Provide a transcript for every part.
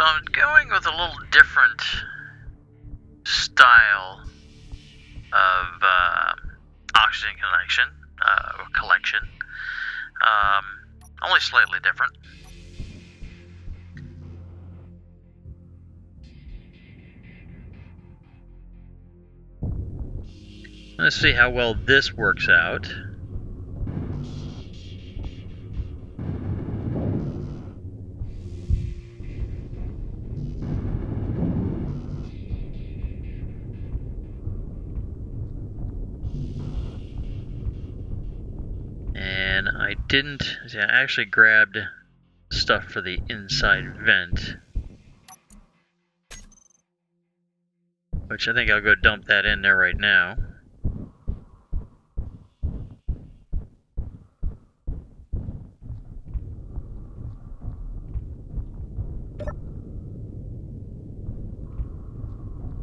I'm going with a little different style of oxygen collection. Only slightly different. Let's see how well this works out. And I didn't, see, I actually grabbed stuff for the inside vent, which I think I'll go dump that in there right now.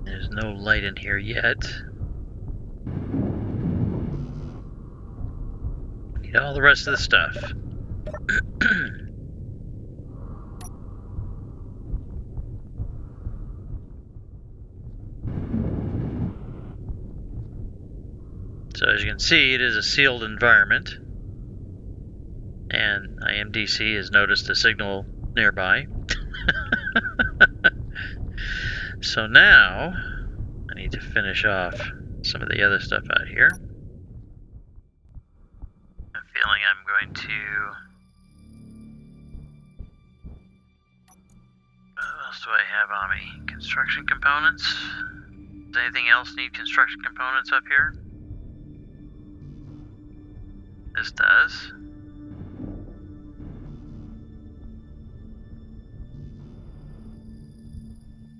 There's no light in here yet. Need all the rest of the stuff. So as you can see, it is a sealed environment, and IMDC has noticed a signal nearby. So now I need to finish off some of the other stuff out here. I'm feeling I'm going to... What else do I have on me? Construction components? Does anything else need construction components up here? This does.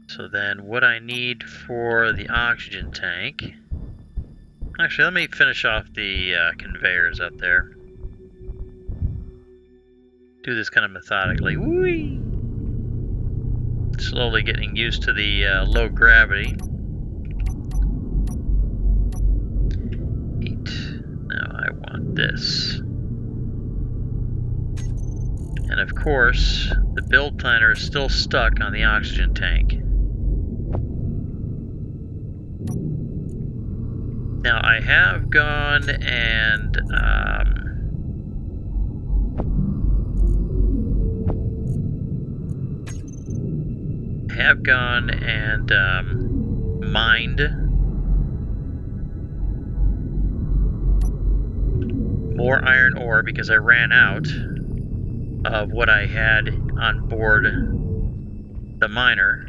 So then what I need for the oxygen tank... Actually, let me finish off the conveyors up there. Do this kind of methodically. Whee! Slowly getting used to the low gravity. Now I want this. And of course, the build planner is still stuck on the oxygen tank. Now I have gone and mined more iron ore because I ran out of what I had on board the miner.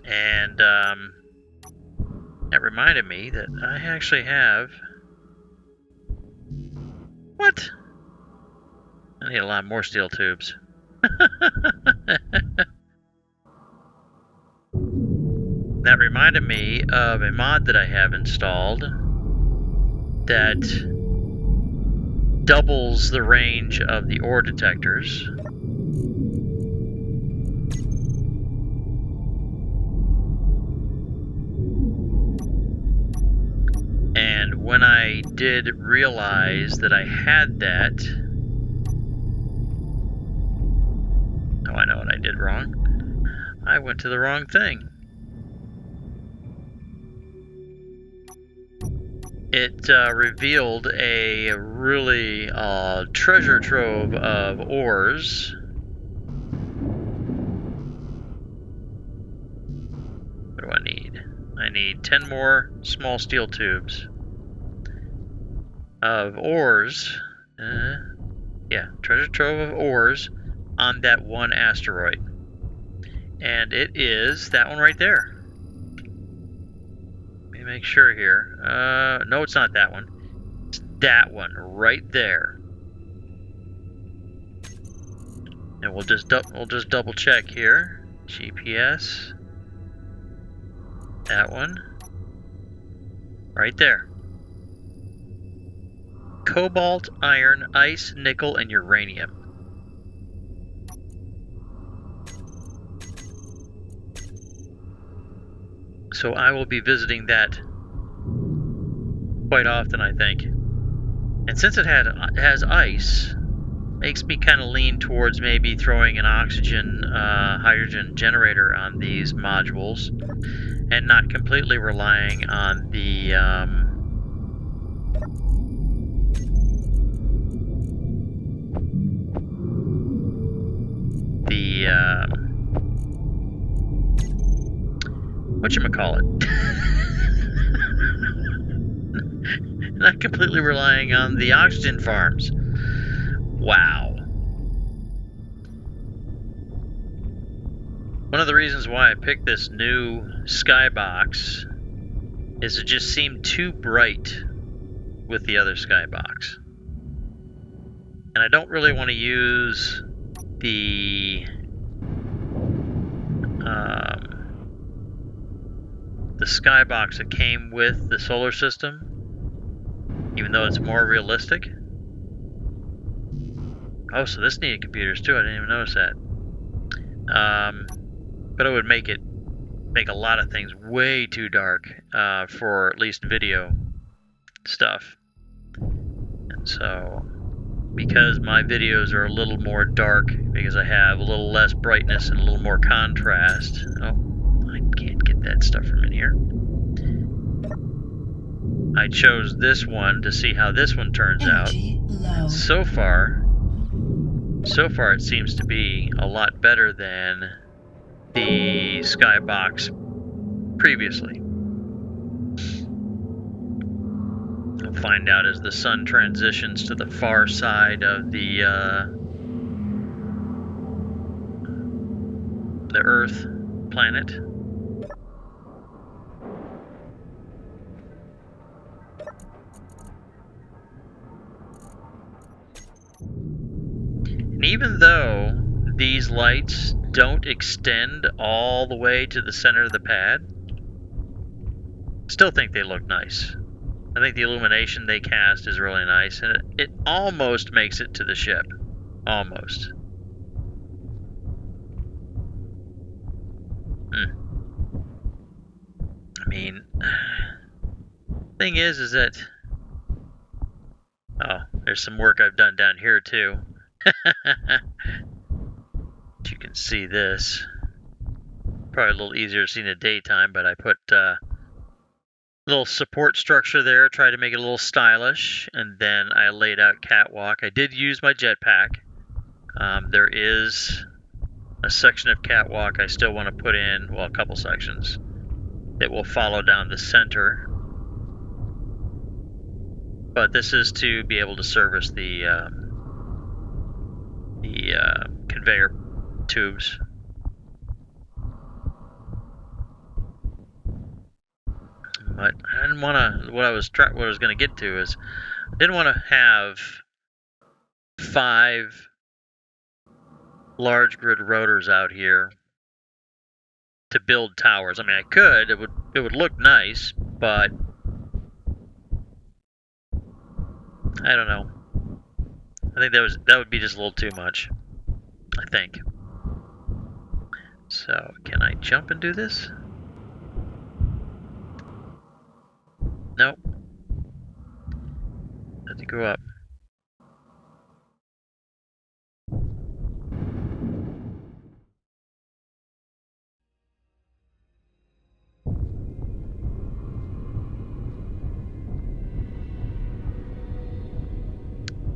And that reminded me that I actually have... What? I need a lot more steel tubes. That reminded me of a mod that I have installed that doubles the range of the ore detectors. And when I did realize that I had that... Oh, I know what I did wrong. I went to the wrong thing. It revealed a really treasure trove of ores. What do I need? I need 10 more small steel tubes of ores. Yeah, treasure trove of ores on that one asteroid. And it is that one right there. Let me make sure here. No, it's not that one. It's that one right there. And we'll just double check here. GPS. That one. Right there. Cobalt, iron, ice, nickel, and uranium. So I will be visiting that quite often, I think. And since it has ice, makes me kind of lean towards maybe throwing an oxygen, hydrogen generator on these modules and not completely relying on the whatchamacallit? Not completely relying on the oxygen farms. Wow. One of the reasons why I picked this new skybox is it just seemed too bright with the other skybox. And I don't really want to use the skybox that came with the solar system, even though it's more realistic. Oh, so this needed computers too. I didn't even notice that. But it would make a lot of things way too dark for at least video stuff. And so, because my videos are a little more dark, because I have a little less brightness and a little more contrast. Oh, I can't get that stuff from in here. I chose this one to see how this one turns out. And so far it seems to be a lot better than the skybox previously. We'll find out as the sun transitions to the far side of the Earth planet. And even though these lights don't extend all the way to the center of the pad, still think they look nice. I think the illumination they cast is really nice, and it almost makes it to the ship. Almost. I mean, thing is that... Oh, there's some work I've done down here too. You can see this. Probably a little easier to see in the daytime, but I put a little support structure there, tried to make it a little stylish, and then I laid out catwalk. I did use my jetpack. There is a section of catwalk I still want to put in, well, a couple sections, that will follow down the center. But this is to be able to service the conveyor tubes. But I didn't want to. What I was going to get to is, I didn't want to have 5 large grid rotors out here to build towers. I mean, I could. It would look nice, but I don't know. I think that would be just a little too much, I think. So, can I jump and do this? Nope. Have to go up.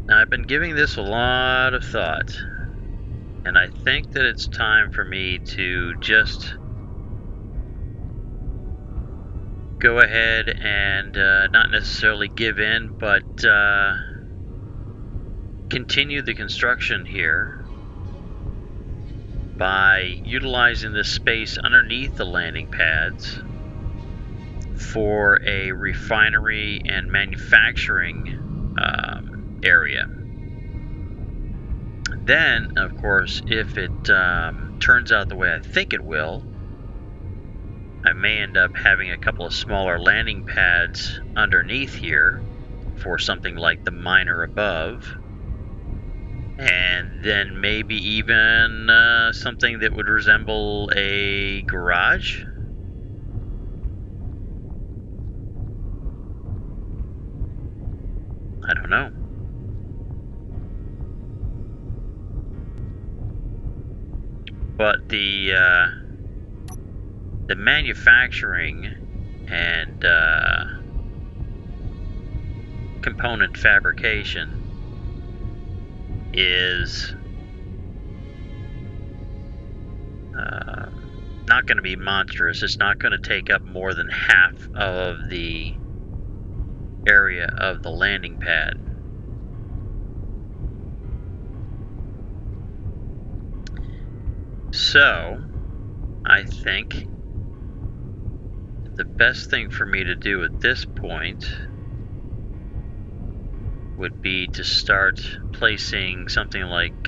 Now, I've been giving this a lot of thought, and I think that it's time for me to just go ahead and not necessarily give in, but continue the construction here by utilizing the space underneath the landing pads for a refinery and manufacturing area. Then, of course, if it turns out the way I think it will, I may end up having a couple of smaller landing pads underneath here for something like the miner above, and then maybe even something that would resemble a garage. I don't know. but the manufacturing and component fabrication is not going to be monstrous. It's not going to take up more than half of the area of the landing pad. So, I think the best thing for me to do at this point would be to start placing something like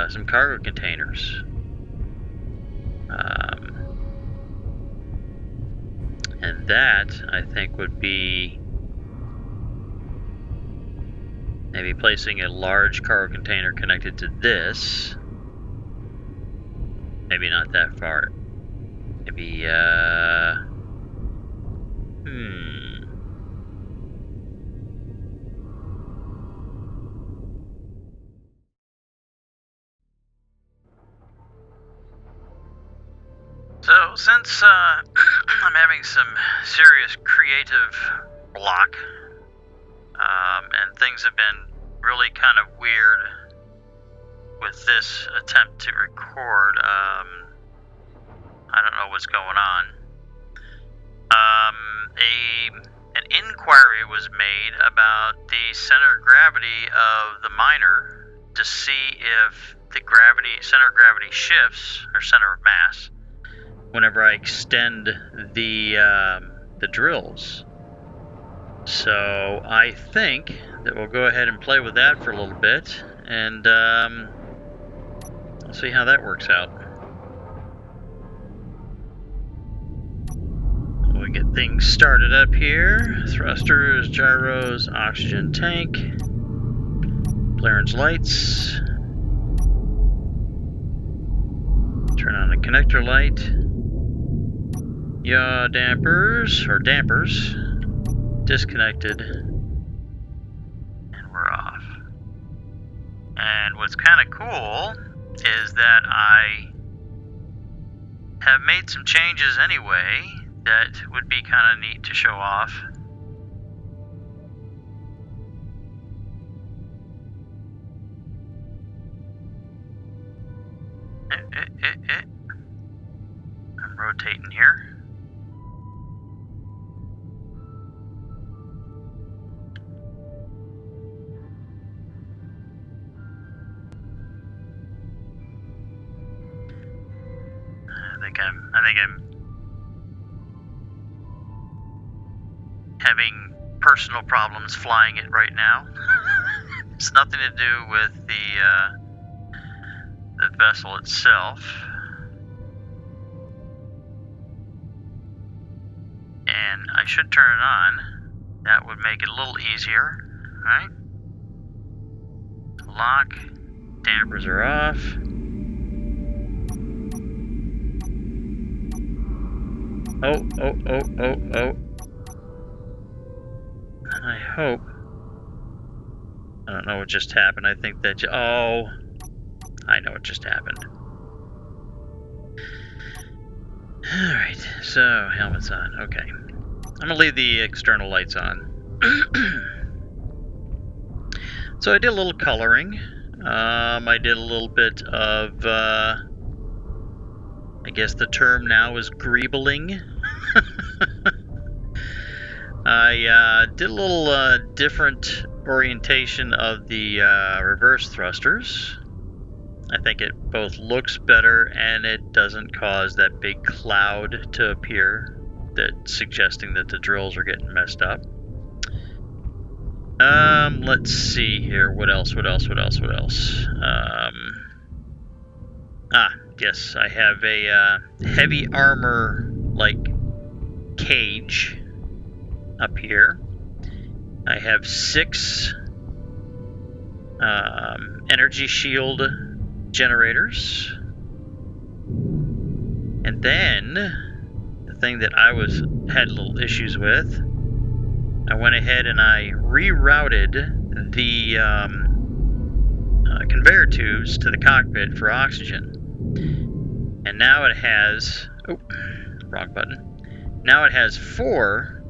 some cargo containers. And that, I think, would be maybe placing a large cargo container connected to this. Maybe not that far. Maybe, So, since I'm having some serious creative block, and things have been really kind of weird with this attempt to record, I don't know what's going on. An inquiry was made about the center of gravity of the miner to see if the center of gravity shifts, or center of mass, whenever I extend the drills. So I think that we'll go ahead and play with that for a little bit, and I'll see how that works out. We get things started up here. Thrusters, gyros, oxygen tank, clearance lights. Turn on the connector light. Yaw dampers, disconnected, and we're off. And what's kind of cool is that I have made some changes anyway that would be kind of neat to show off. I'm rotating here. I think I'm having personal problems flying it right now. It's nothing to do with the vessel itself. And I should turn it on. That would make it a little easier, right? Lock. Dampers are off. Oh. I hope. I don't know what just happened. I think that... Oh. I know what just happened. Alright, so helmet's on. Okay. I'm going to leave the external lights on. So I did a little coloring. I did a little bit of... I guess the term now is greebling. I did a little different orientation of the reverse thrusters. I think it both looks better and it doesn't cause that big cloud to appear, that's suggesting that the drills are getting messed up. Let's see here. What else? Yes, I have a heavy armor like cage up here. I have 6 energy shield generators, and then the thing that I had little issues with, I went ahead and I rerouted the conveyor tubes to the cockpit for oxygen. And now it has, oh, wrong button. Now it has 4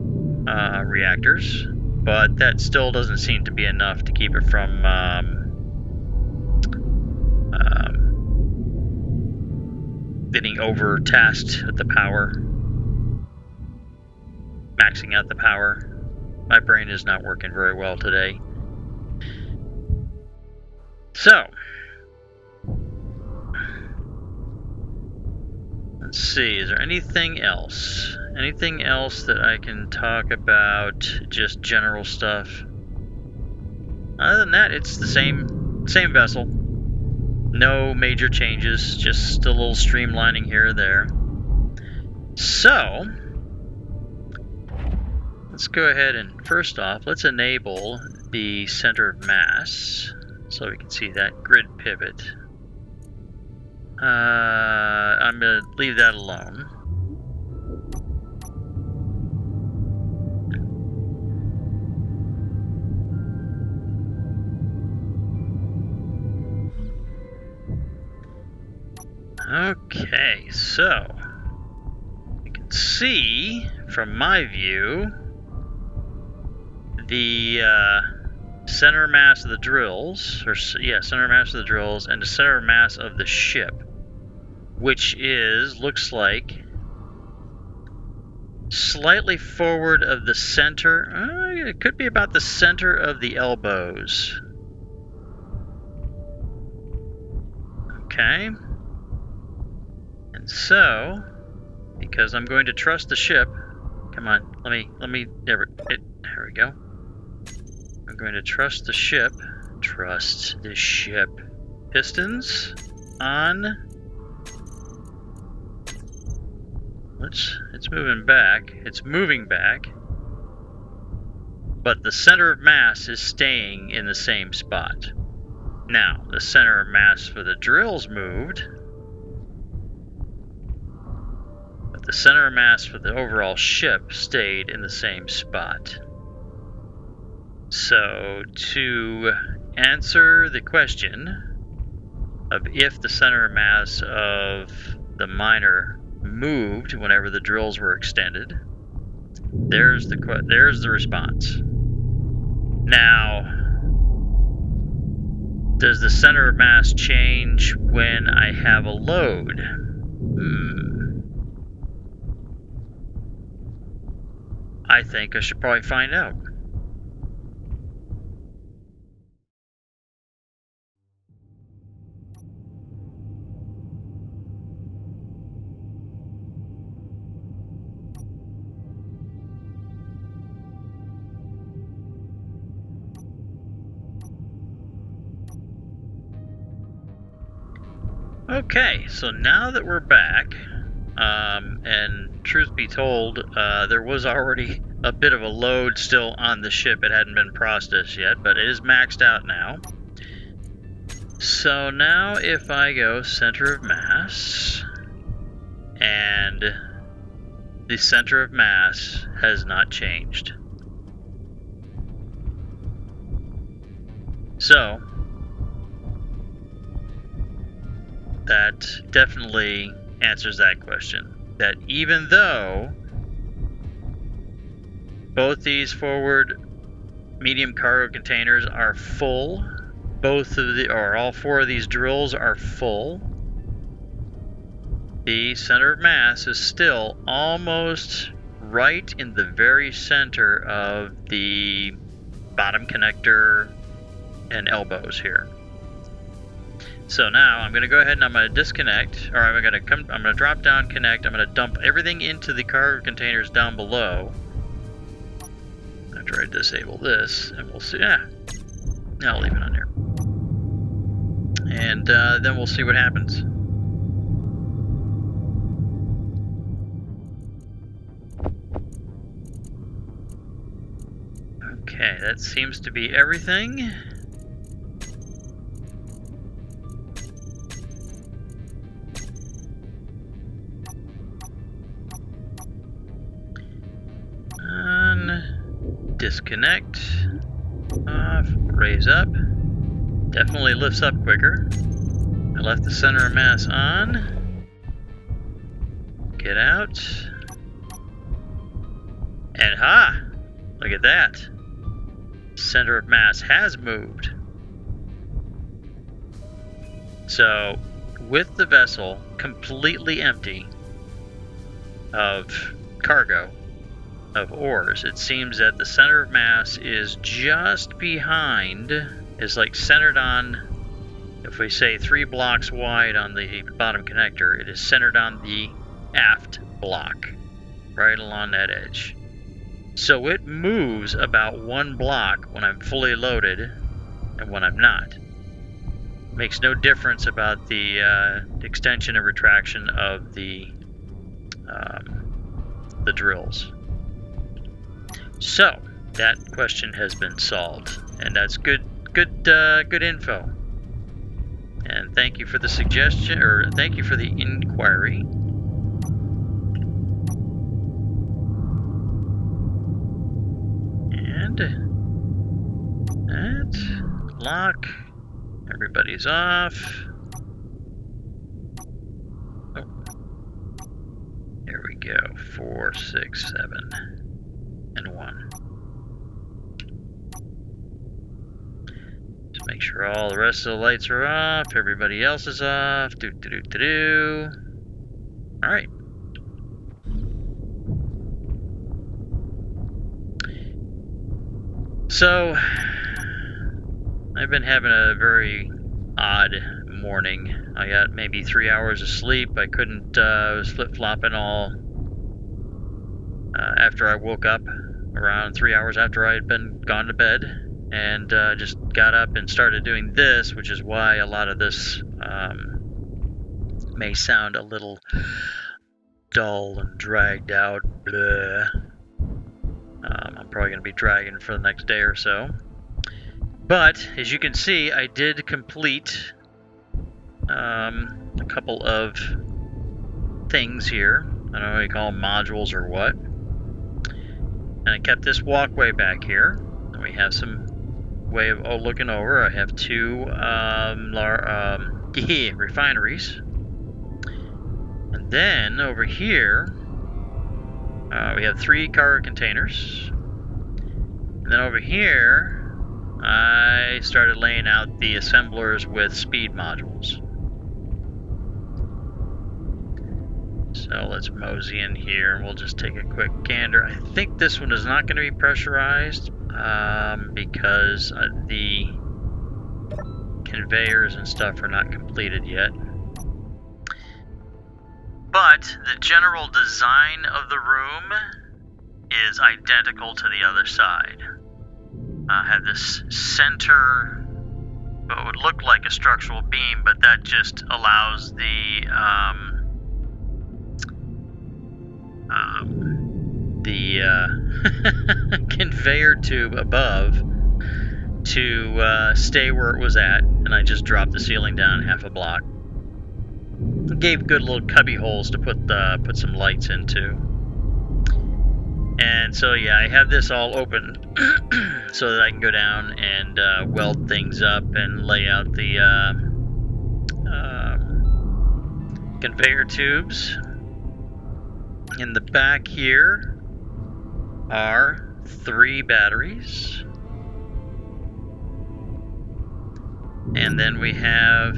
reactors, but that still doesn't seem to be enough to keep it from getting over-tasked at the power, maxing out the power. My brain is not working very well today. So, let's see, is there anything else? Anything else that I can talk about? Just general stuff. Other than that, it's the same vessel. No major changes, just a little streamlining here or there. So, let's go ahead and first off, let's enable the center of mass so we can see that grid pivot. I'm going to leave that alone. Okay, so you can see from my view the center mass of the drills, center mass of the drills, and the center mass of the ship, which looks like slightly forward of the center. It could be about the center of the elbows. Okay. And so, because I'm going to trust the ship, come on, let me, there we go. I'm going to trust the ship. Trust the ship. Pistons on. It's moving back. It's moving back. But the center of mass is staying in the same spot. Now, the center of mass for the drills moved. But the center of mass for the overall ship stayed in the same spot. So, to answer the question of if the center of mass of the miner moved whenever the drills were extended, there's the response. Now, does the center of mass change when I have a load? I think I should probably find out. Okay, so now that we're back, and truth be told, there was already a bit of a load still on the ship. It hadn't been processed yet, but it is maxed out now. So now if I go center of mass, and the center of mass has not changed. So, that definitely answers that question. That even though both these forward medium cargo containers are full, all 4 of these drills are full, the center of mass is still almost right in the very center of the bottom connector and elbows here. So now I'm going to go ahead and I'm going to disconnect, or I'm going to drop down, connect. I'm going to dump everything into the cargo containers down below. After I disable this, and we'll see. I'll leave it on there, and then we'll see what happens. Okay, that seems to be everything. Disconnect, off, raise up, definitely lifts up quicker. I left the center of mass on, Get out. And ha! Look at that. Center of mass has moved. So, with the vessel completely empty of cargo, of ores, it seems that the center of mass is just behind, is like centered on, if we say 3 blocks wide on the bottom connector, it is centered on the aft block, right along that edge. So it moves about 1 block when I'm fully loaded and when I'm not. Makes no difference about the extension and retraction of the drills. So that question has been solved, and that's good info. And thank you for the suggestion, or thank you for the inquiry. And that lock. Everybody's off. Oh. There we go. 4, 6, 7, and 1. Just make sure all the rest of the lights are off. Everybody else is off. All right. So, I've been having a very odd morning. I got maybe 3 hours of sleep. I couldn't, I was flip-flopping all after I woke up, around 3 hours after I had been gone to bed, and just got up and started doing this, which is why a lot of this may sound a little dull and dragged out. Blah. I'm probably going to be dragging for the next day or so. But, as you can see, I did complete a couple of things here. I don't know what you call them, modules or what. And I kept this walkway back here. And we have some way of looking over. I have 2 refineries. And then, over here, we have 3 cargo containers. And then over here, I started laying out the assemblers with speed modules. So let's mosey in here and we'll just take a quick gander. I think this one is not going to be pressurized because the conveyors and stuff are not completed yet. But the general design of the room is identical to the other side. I have this center, what would look like a structural beam, but that just allows the conveyor tube above to stay where it was at, and I just dropped the ceiling down half a block. Gave good little cubby holes to put some lights into. And so yeah, I have this all open so that I can go down and weld things up and lay out the conveyor tubes. In the back here are 3 batteries. And then we have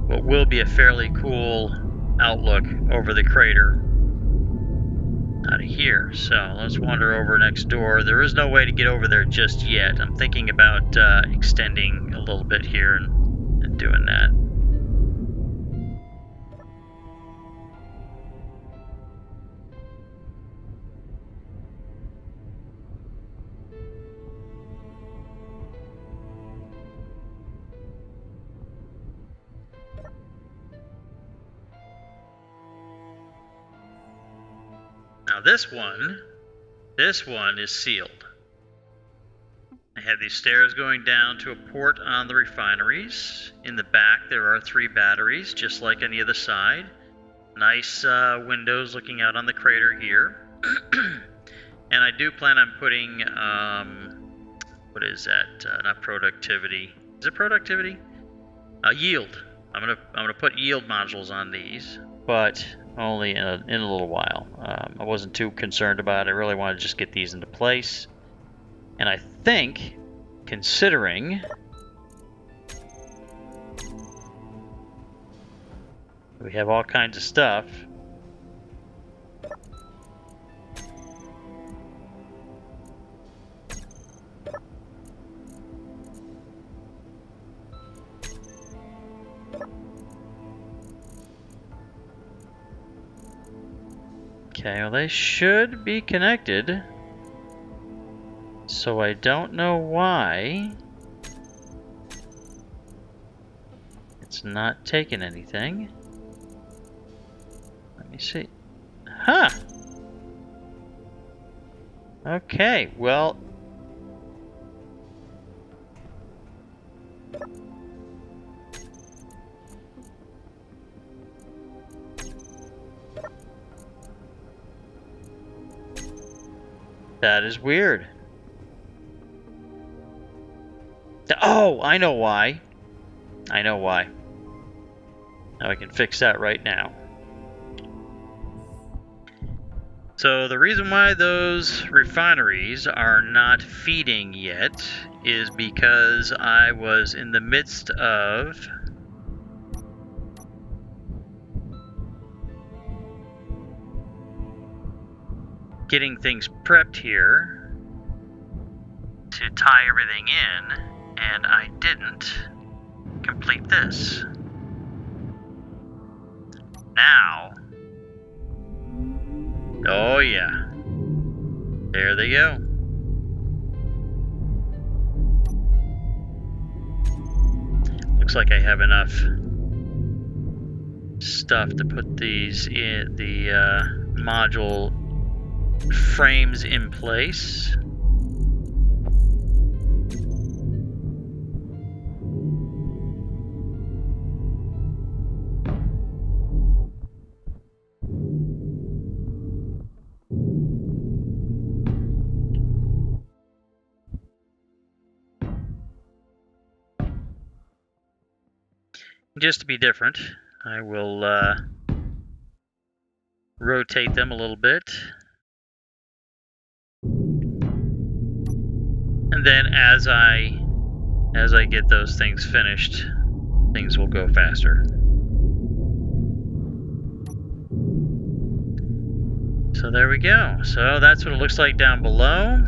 what will be a fairly cool outlook over the crater out of here. So let's wander over next door. There is no way to get over there just yet. I'm thinking about extending a little bit here and doing that. Now this one is sealed. I have these stairs going down to a port on the refineries. In the back there are 3 batteries, just like on the other side. Nice windows looking out on the crater here. And I do plan on putting, what is that? Not productivity. Is it productivity? Yield. I'm gonna put yield modules on these, but only in a little while. I wasn't too concerned about it. I really wanted to just get these into place. And I think, considering we have all kinds of stuff, okay, well, they should be connected. So I don't know why it's not taking anything. Let me see. Huh. Okay, well. That is weird. Oh, I know why. I know why. Now I can fix that right now. So the reason why those refineries are not feeding yet is because I was in the midst of getting things prepped here to tie everything in, and I didn't complete this. Now, oh yeah, there they go. Looks like I have enough stuff to put these in the module frames in place. Just to be different, I will rotate them a little bit. And then as I get those things finished, things will go faster. So there we go. So that's what it looks like down below.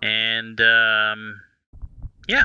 And yeah.